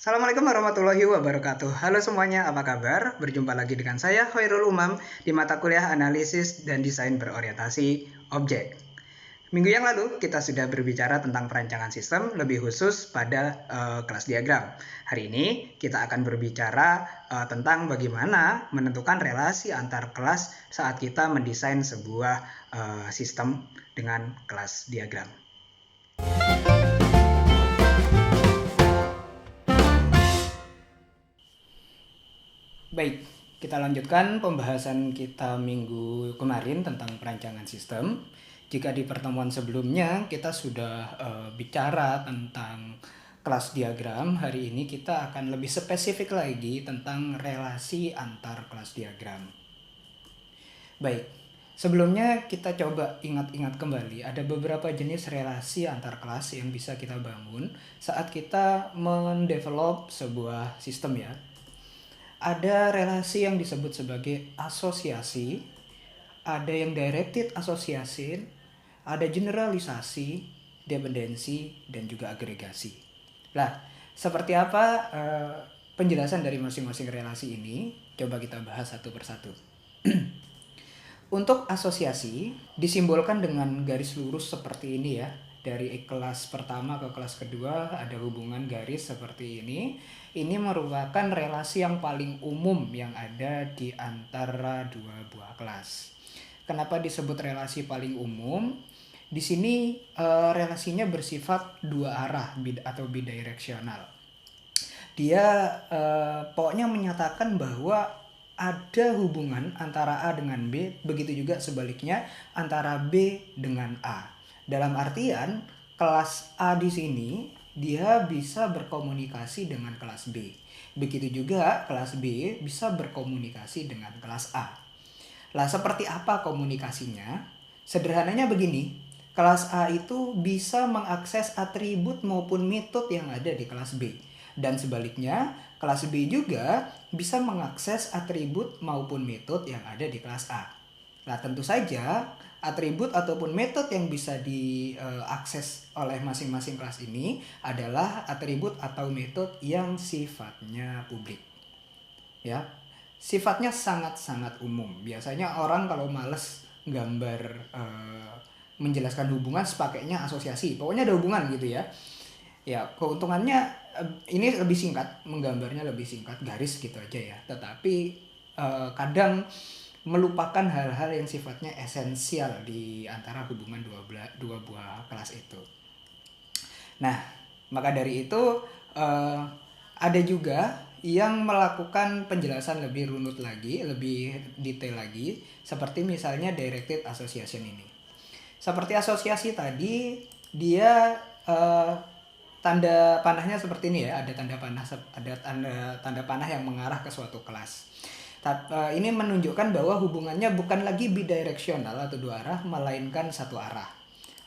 Assalamualaikum warahmatullahi wabarakatuh. Halo semuanya, apa kabar? Berjumpa lagi dengan saya, Khairul Umam, di mata kuliah Analisis dan Desain Berorientasi Objek. Minggu yang lalu, kita sudah berbicara tentang perancangan sistem, lebih khusus pada kelas diagram. Hari ini, kita akan berbicara tentang bagaimana menentukan relasi antar kelas saat kita mendesain sebuah sistem dengan kelas diagram. Baik, kita lanjutkan pembahasan kita minggu kemarin tentang perancangan sistem. Jika di pertemuan sebelumnya kita sudah bicara tentang kelas diagram, hari ini kita akan lebih spesifik lagi tentang relasi antar kelas diagram. Baik, sebelumnya kita coba ingat-ingat kembali, ada beberapa jenis relasi antar kelas yang bisa kita bangun saat kita mendevelop sebuah sistem ya. Ada relasi yang disebut sebagai asosiasi, ada yang directed association, ada generalisasi, dependensi, dan juga agregasi. Nah, seperti apa penjelasan dari masing-masing relasi ini? Coba kita bahas satu persatu. Untuk asosiasi disimbolkan dengan garis lurus seperti ini ya. Dari kelas pertama ke kelas kedua ada hubungan garis seperti ini. Ini merupakan relasi yang paling umum yang ada di antara dua buah kelas. Kenapa disebut relasi paling umum? Di sini relasinya bersifat dua arah atau bidireksional. Dia pokoknya menyatakan bahwa ada hubungan antara A dengan B, begitu juga sebaliknya antara B dengan A. Dalam artian kelas A di sini dia bisa berkomunikasi dengan kelas B. Begitu juga kelas B bisa berkomunikasi dengan kelas A. Lah seperti apa komunikasinya? Sederhananya begini, kelas A itu bisa mengakses atribut maupun metode yang ada di kelas B. Dan sebaliknya, kelas B juga bisa mengakses atribut maupun metode yang ada di kelas A. Nah tentu saja atribut ataupun metode yang bisa diakses oleh masing-masing kelas ini adalah atribut atau metode yang sifatnya publik. Ya, sifatnya sangat-sangat umum. Biasanya orang kalau males gambar menjelaskan hubungan sepakainya asosiasi. Pokoknya ada hubungan gitu ya. Ya, keuntungannya ini lebih singkat, menggambarnya lebih singkat, garis gitu aja ya. Tetapi kadang melupakan hal-hal yang sifatnya esensial di antara hubungan dua buah kelas itu. Nah, maka dari itu ada juga yang melakukan penjelasan lebih runut lagi, lebih detail lagi, seperti misalnya directed association ini. Seperti asosiasi tadi, dia tanda panahnya seperti ini ya, ada tanda panah yang mengarah ke suatu kelas. Ini menunjukkan bahwa hubungannya bukan lagi bidireksional atau dua arah, melainkan satu arah.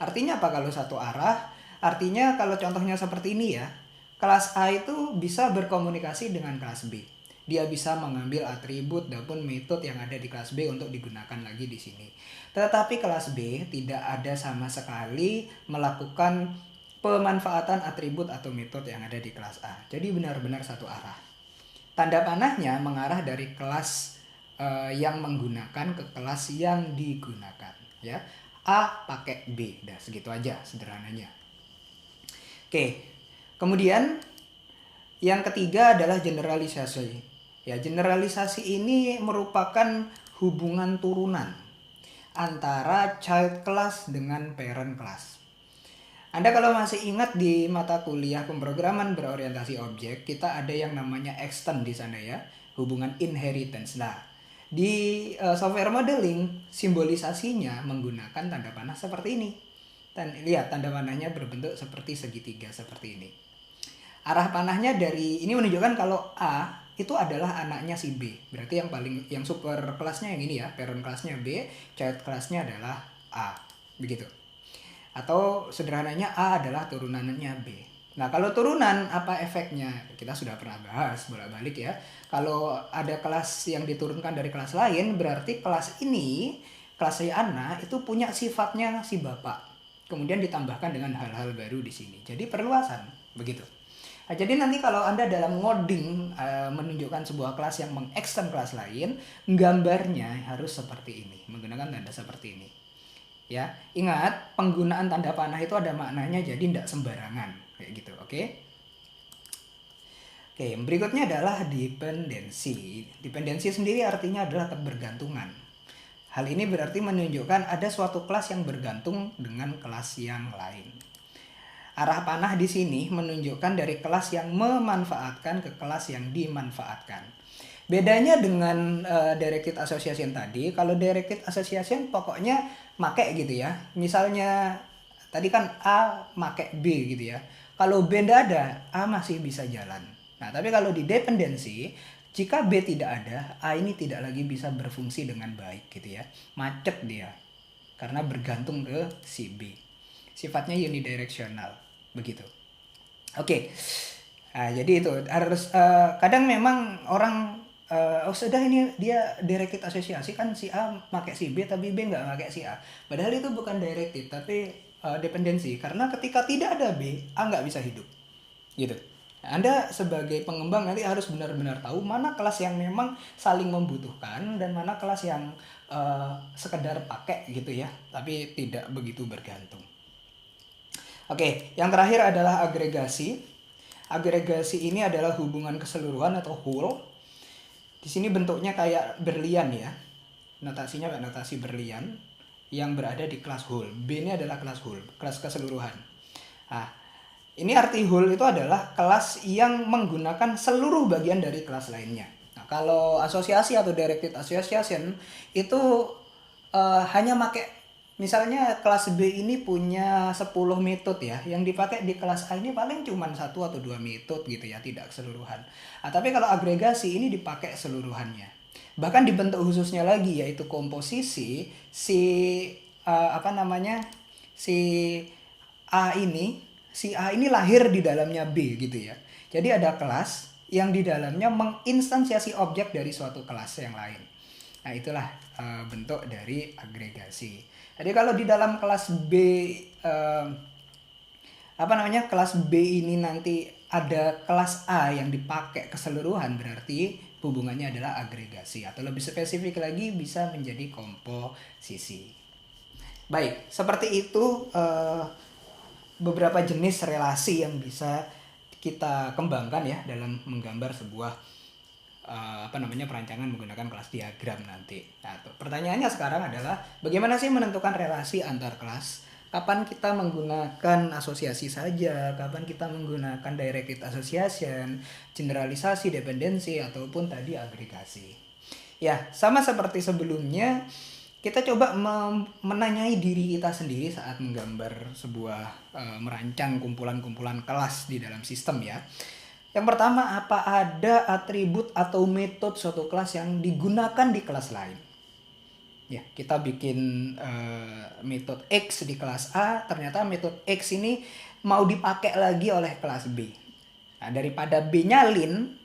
Artinya apa kalau satu arah? Artinya kalau contohnya seperti ini ya, kelas A itu bisa berkomunikasi dengan kelas B. Dia bisa mengambil atribut maupun metode yang ada di kelas B untuk digunakan lagi di sini. Tetapi kelas B tidak ada sama sekali melakukan pemanfaatan atribut atau metode yang ada di kelas A. Jadi benar-benar satu arah. Tanda panahnya mengarah dari kelas yang menggunakan ke kelas yang digunakan. Ya, A pakai B, dah segitu aja sederhananya. Oke, kemudian yang ketiga adalah generalisasi. Ya, generalisasi ini merupakan hubungan turunan antara child class dengan parent class. Anda kalau masih ingat di mata kuliah pemrograman berorientasi objek, kita ada yang namanya extend di sana ya, hubungan inheritance. Nah, di software modeling simbolisasinya menggunakan tanda panah seperti ini. Dan lihat tanda panahnya berbentuk seperti segitiga seperti ini. Arah panahnya dari ini menunjukkan kalau A itu adalah anaknya si B. Berarti yang super kelasnya yang ini ya, parent kelasnya B, child kelasnya adalah A. Begitu. Atau sederhananya A adalah turunannya B. Nah kalau turunan apa efeknya? Kita sudah pernah bahas bolak-balik ya. Kalau ada kelas yang diturunkan dari kelas lain, berarti kelas ini, kelas si anak itu punya sifatnya si bapak. Kemudian ditambahkan dengan hal-hal baru di sini. Jadi perluasan, begitu. Nah, jadi nanti kalau Anda dalam ngoding menunjukkan sebuah kelas yang mengextend kelas lain, gambarnya harus seperti ini, menggunakan tanda seperti ini. Ya, ingat penggunaan tanda panah itu ada maknanya, jadi tidak sembarangan kayak gitu, oke? Oke, yang berikutnya adalah dependensi. Dependensi sendiri artinya adalah kebergantungan. Hal ini berarti menunjukkan ada suatu kelas yang bergantung dengan kelas yang lain. Arah panah di sini menunjukkan dari kelas yang memanfaatkan ke kelas yang dimanfaatkan. Bedanya dengan directed association tadi, kalau directed association pokoknya make gitu ya. Misalnya tadi kan A make B gitu ya. Kalau B tidak ada, A masih bisa jalan. Nah, tapi kalau di dependensi, jika B tidak ada, A ini tidak lagi bisa berfungsi dengan baik gitu ya. Macet dia. Karena bergantung ke si B. Sifatnya unidirectional, begitu. Oke. Nah, jadi itu harus kadang memang orang oh sudah ini dia directed asosiasi kan si A pakai si B tapi B nggak pakai si A. Padahal itu bukan directed tapi dependensi, karena ketika tidak ada B, A nggak bisa hidup. Gitu. Anda sebagai pengembang nanti harus benar-benar tahu mana kelas yang memang saling membutuhkan dan mana kelas yang sekedar pakai gitu ya, tapi tidak begitu bergantung. Oke, yang terakhir adalah agregasi. Agregasi ini adalah hubungan keseluruhan atau whole. Di sini bentuknya kayak berlian ya. Notasinya kayak notasi berlian yang berada di kelas whole. B ini adalah kelas whole, kelas keseluruhan. Nah, ini arti whole itu adalah kelas yang menggunakan seluruh bagian dari kelas lainnya. Nah, kalau asosiasi atau directed association itu hanya pakai, misalnya kelas B ini punya 10 metode ya, yang dipakai di kelas A ini paling cuma 1 atau 2 metode gitu ya, tidak keseluruhan. Nah, tapi kalau agregasi ini dipakai seluruhannya. Bahkan dibentuk khususnya lagi, yaitu komposisi si si A ini lahir di dalamnya B gitu ya. Jadi ada kelas yang di dalamnya menginstansiasi objek dari suatu kelas yang lain. Nah, itulah bentuk dari agregasi. Jadi kalau di dalam kelas B kelas B ini nanti ada kelas A yang dipakai keseluruhan, berarti hubungannya adalah agregasi, atau lebih spesifik lagi bisa menjadi komposisi. Baik, seperti itu beberapa jenis relasi yang bisa kita kembangkan ya dalam menggambar sebuah perancangan menggunakan kelas diagram nanti. Nah, pertanyaannya sekarang adalah bagaimana sih menentukan relasi antar kelas? Kapan kita menggunakan asosiasi saja, kapan kita menggunakan directed association, generalisasi, dependensi, ataupun tadi agregasi. Ya, sama seperti sebelumnya, kita coba menanyai diri kita sendiri saat menggambar sebuah merancang kumpulan-kumpulan kelas di dalam sistem ya. Yang pertama, apa ada atribut atau metode suatu kelas yang digunakan di kelas lain? Ya, kita bikin metode X di kelas A, ternyata metode X ini mau dipakai lagi oleh kelas B. Nah, daripada B nyalin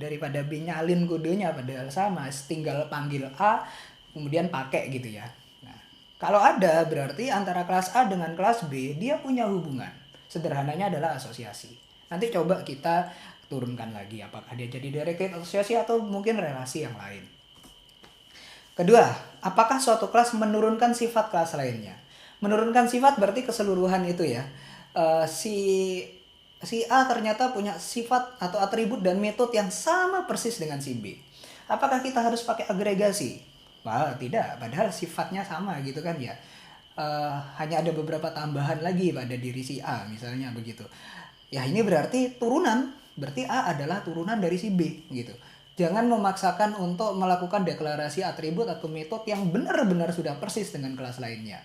kodenya padahal sama, tinggal panggil A kemudian pakai gitu ya. Nah, kalau ada berarti antara kelas A dengan kelas B dia punya hubungan. Sederhananya adalah asosiasi. Nanti coba kita turunkan lagi apakah dia jadi directed asosiasi atau mungkin relasi yang lain. Kedua, apakah suatu kelas menurunkan sifat kelas lainnya? Menurunkan sifat berarti keseluruhan itu ya. Si A ternyata punya sifat atau atribut dan metode yang sama persis dengan si B. Apakah kita harus pakai agregasi? Wah, tidak, padahal sifatnya sama gitu kan ya. Hanya ada beberapa tambahan lagi pada diri si A misalnya begitu. Ya ini berarti turunan, berarti A adalah turunan dari si B gitu. Jangan memaksakan untuk melakukan deklarasi atribut atau metode yang benar-benar sudah persis dengan kelas lainnya.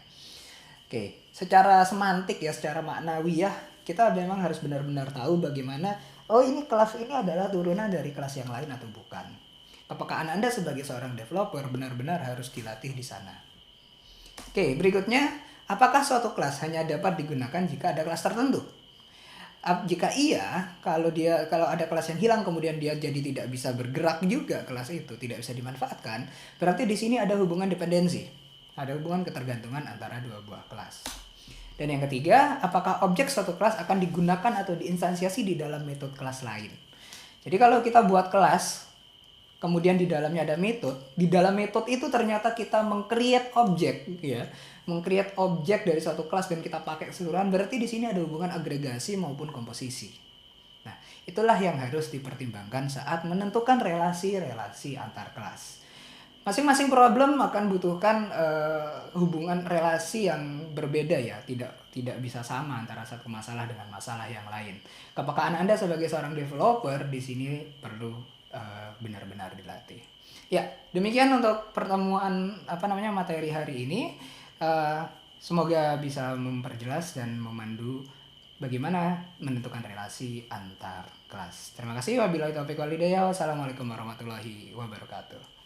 Oke, secara semantik ya, secara maknawi ya, kita memang harus benar-benar tahu bagaimana, oh ini kelas ini adalah turunan dari kelas yang lain atau bukan. Kepekaan Anda sebagai seorang developer benar-benar harus dilatih di sana. Oke, berikutnya, apakah suatu kelas hanya dapat digunakan jika ada kelas tertentu? Jika iya, kalau ada kelas yang hilang kemudian dia jadi tidak bisa bergerak juga, kelas itu tidak bisa dimanfaatkan, berarti di sini ada hubungan dependensi, ada hubungan ketergantungan antara dua buah kelas. Dan yang ketiga, apakah objek suatu kelas akan digunakan atau diinstansiasi di dalam metode kelas lain. Jadi kalau kita buat kelas, kemudian di dalamnya ada metode, di dalam metode itu ternyata kita meng-create objek, ya, meng-create objek dari suatu kelas dan kita pakai keseluruhan, berarti di sini ada hubungan agregasi maupun komposisi. Nah, itulah yang harus dipertimbangkan saat menentukan relasi-relasi antar kelas. Masing-masing problem akan butuhkan hubungan relasi yang berbeda ya, tidak bisa sama antara satu masalah dengan masalah yang lain. Kepekaan Anda sebagai seorang developer di sini perlu benar-benar dilatih. Ya, demikian untuk pertemuan materi hari ini. Semoga bisa memperjelas dan memandu bagaimana menentukan relasi antar kelas. Terima kasih. Wabillahi taufiq wal hidayah. Wassalamualaikum warahmatullahi wabarakatuh.